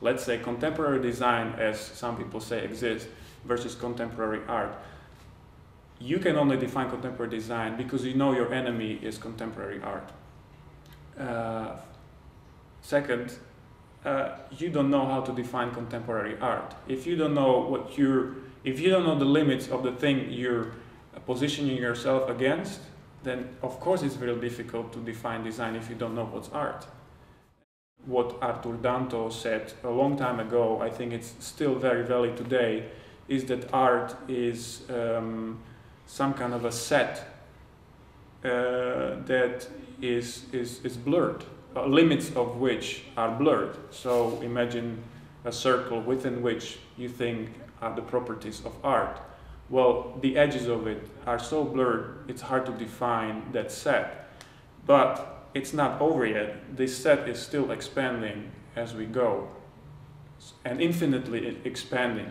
Let's say contemporary design, as some people say exists, versus contemporary art. You can only define contemporary design because you know your enemy is contemporary art. Second, you don't know how to define contemporary art. If you don't know if you don't know the limits of the thing you're positioning yourself against, then of course it's very difficult to define design if you don't know what's art. What Arthur Danto said a long time ago, I think it's still very valid today, is that art is some kind of a set that is blurred, limits of which are blurred. So imagine a circle within which you think are the properties of art. Well, the edges of it are so blurred, it's hard to define that set. But it's not over yet. This set is still expanding as we go, and infinitely expanding.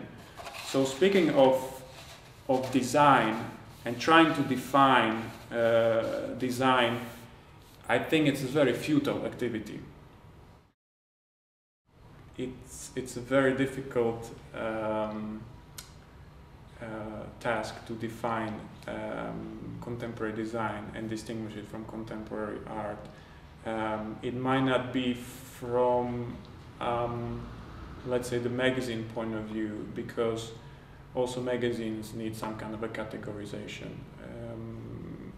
So speaking of design and trying to define design, I think it's a very futile activity. It's a very difficult task to define contemporary design and distinguish it from contemporary art. It might not be from, let's say, the magazine point of view, because also magazines need some kind of a categorization.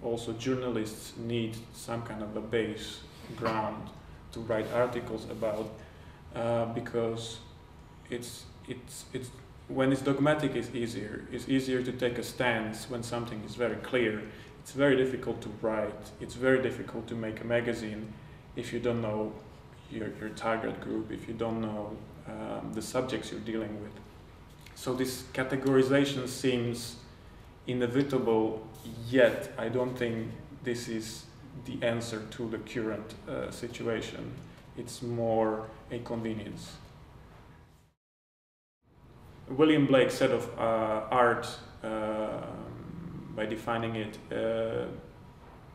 Also journalists need some kind of a base ground to write articles about, because it's when it's dogmatic, it's easier. It's easier to take a stance when something is very clear. It's very difficult to write. It's very difficult to make a magazine if you don't know your target group, if you don't know the subjects you're dealing with. So this categorization seems inevitable, yet I don't think this is the answer to the current situation. It's more a convenience. William Blake said of art, by defining it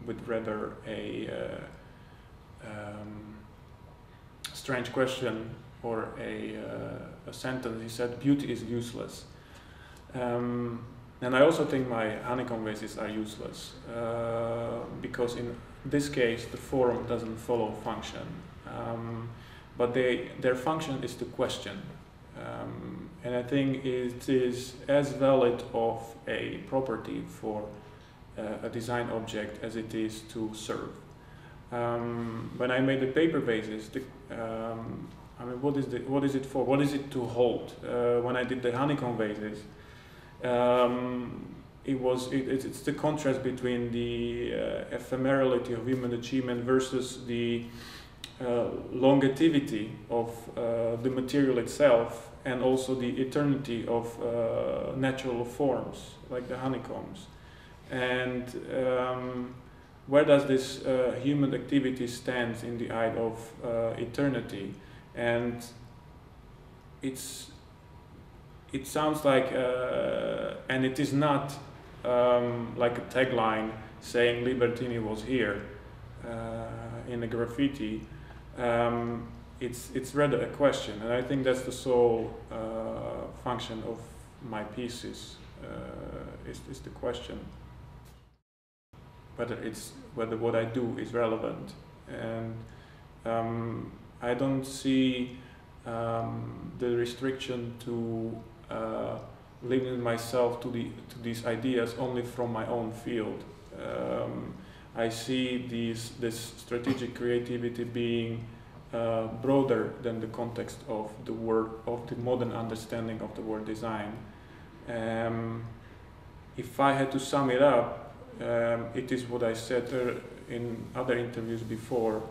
with rather a strange question or a sentence, he said, "Beauty is useless." And I also think my honeycomb vases are useless, because in this case the form doesn't follow function, but their function is to question. And I think it is as valid of a property for a design object as it is to serve. When I made the paper vases, I mean, what is it for? What is it to hold? When I did the honeycomb vases, it's the contrast between the ephemerality of human achievement versus the longevity of the material itself, and also the eternity of natural forms like the honeycombs. And where does this human activity stand in the eye of eternity? And it sounds like, and it is not like a tagline saying Libertiny was here in a graffiti. It's rather a question, and I think that's the sole function of my pieces, is the question whether what I do is relevant. And I don't see the restriction to limit myself to these ideas only from my own field. I see this strategic creativity being broader than the context of the modern understanding of the word design. If I had to sum it up, it is what I said in other interviews before.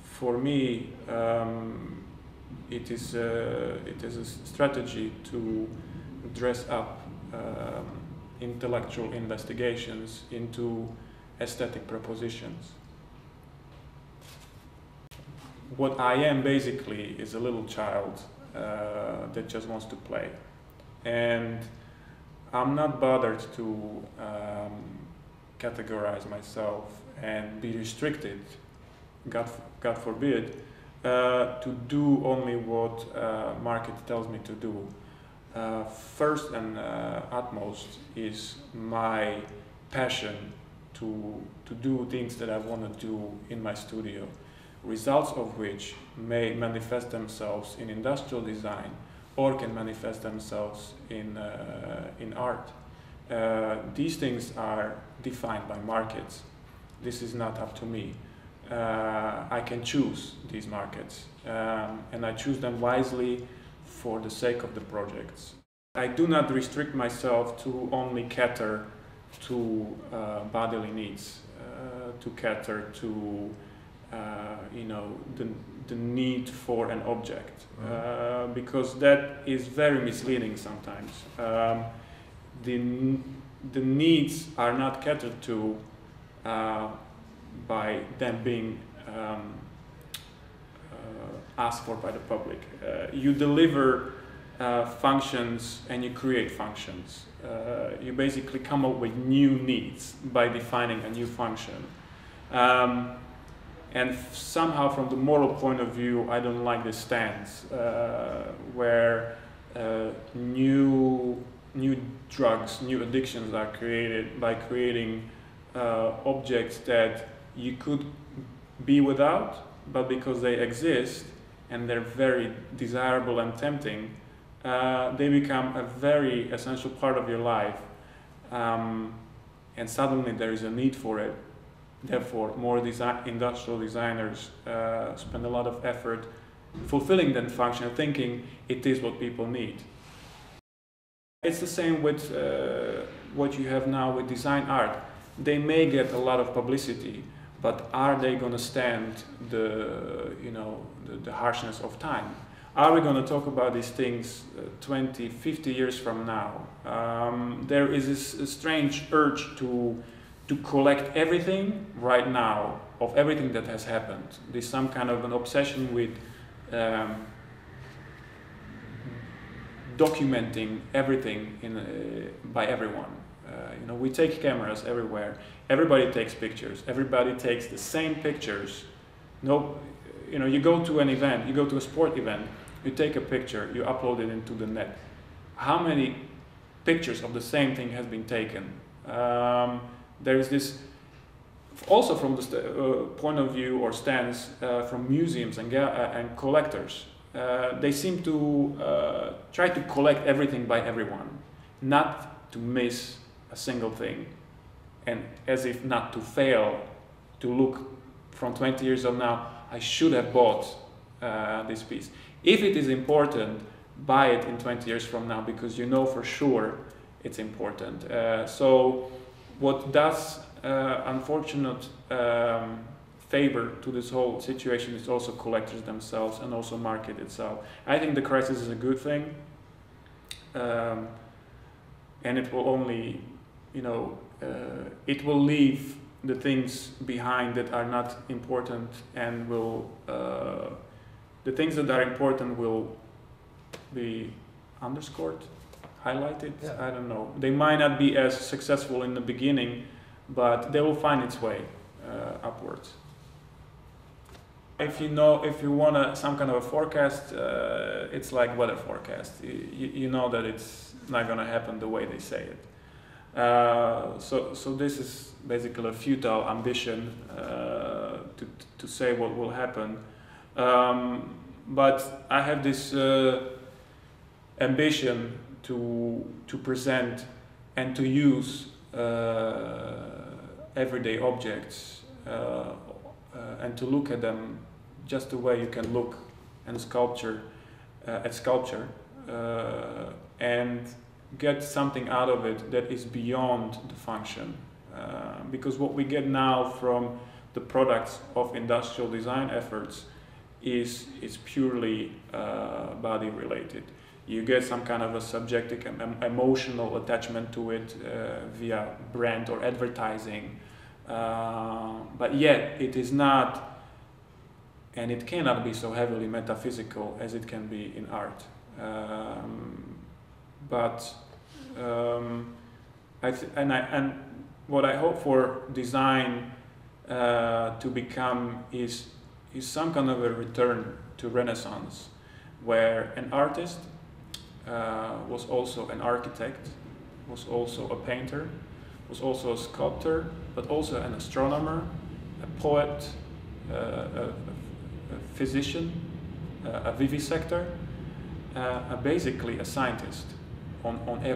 For me, it is a strategy to dress up intellectual investigations into aesthetic propositions. What I am basically is a little child that just wants to play, and I'm not bothered to categorize myself and be restricted, God forbid, to do only what market tells me to do. First and utmost is my passion to do things that I want to do in my studio, results of which may manifest themselves in industrial design or can manifest themselves in art. These things are defined by markets. This is not up to me. I can choose these markets, and I choose them wisely for the sake of the projects. I do not restrict myself to only cater to bodily needs, to cater to the need for an object, because that is very misleading sometimes. The needs are not catered to by them being asked for by the public. You deliver functions and you create functions. You basically come up with new needs by defining a new function. And somehow from the moral point of view, I don't like this stance where new drugs, new addictions are created by creating objects that you could be without, but because they exist and they're very desirable and tempting, they become a very essential part of your life, and suddenly there is a need for it. Therefore, more industrial designers spend a lot of effort fulfilling that function, thinking it is what people need. It's the same with what you have now with design art. They may get a lot of publicity, but are they going to stand the harshness of time? Are we going to talk about these things 20, 50 years from now? There is this strange urge to collect everything right now of everything that has happened. There's some kind of an obsession with documenting everything by everyone. We take cameras everywhere. Everybody takes pictures. Everybody takes the same pictures. You go to an event, you go to a sport event, you take a picture, you upload it into the net. How many pictures of the same thing has been taken? There is this, also from the point of view or stance from museums and collectors. They seem to try to collect everything by everyone, not to miss a single thing, and as if not to fail to look from 20 years from now, I should have bought this piece. If it is important, buy it in 20 years from now because you know for sure it's important. So what does unfortunate favor to this whole situation is also collectors themselves and also market itself. I think the crisis is a good thing, and it will only, it will leave the things behind that are not important, and will the things that are important will be underscored, highlighted. Yeah. I don't know. They might not be as successful in the beginning, but they will find its way upwards. If you want some kind of a forecast, it's like weather forecast. You know that it's not going to happen the way they say it. So this is basically a futile ambition to say what will happen. But I have this ambition to present and to use everyday objects and to look at them just the way you can look at sculpture, and get something out of it that is beyond the function. Because what we get now from the products of industrial design efforts is purely body related. You get some kind of a subjective, emotional attachment to it via brand or advertising, but yet it is not, and it cannot be so heavily metaphysical as it can be in art. And what I hope for design to become is is some kind of a return to Renaissance, where an artist was also an architect, was also a painter, was also a sculptor, but also an astronomer, a poet, a physician, a vivisector, basically a scientist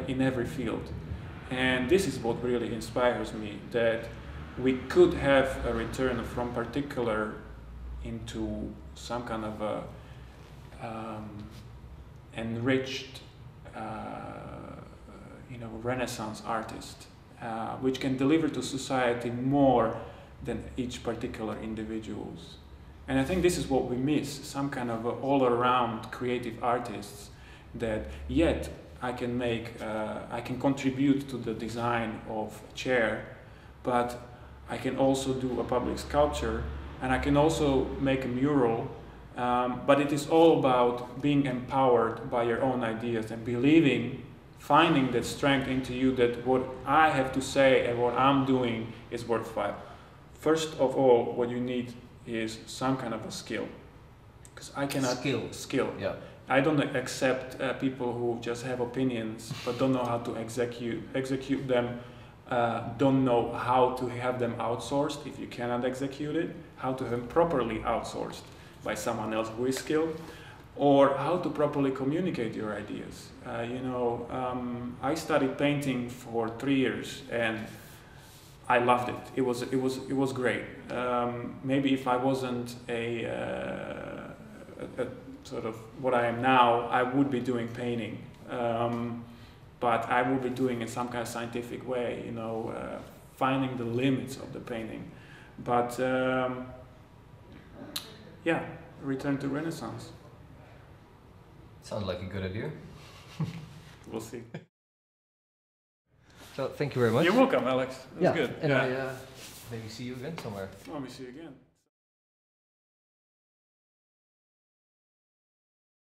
in every field. And this is what really inspires me, that we could have a return from particular into some kind of a enriched, Renaissance artist, which can deliver to society more than each particular individuals. And I think this is what we miss, some kind of all-around creative artists that yet I can contribute to the design of a chair, but I can also do a public sculpture, and I can also make a mural, but it is all about being empowered by your own ideas and believing, finding that strength into you, that what I have to say and what I'm doing is worthwhile. First of all, what you need is some kind of a skill, because I cannot skill. Yeah. I don't accept people who just have opinions but don't know how to execute them, don't know how to have them outsourced if you cannot execute it, how to have them properly outsourced by someone else who is skilled, or how to properly communicate your ideas. I studied painting for 3 years and I loved it. It was great. Maybe if I wasn't a sort of what I am now, I would be doing painting, but I will be doing it in some kind of scientific way, finding the limits of the painting. But yeah, return to Renaissance. Sounds like a good idea. We'll see. So thank you very much. You're welcome, Alex. It was good. And I maybe see you again somewhere. Let me see you again.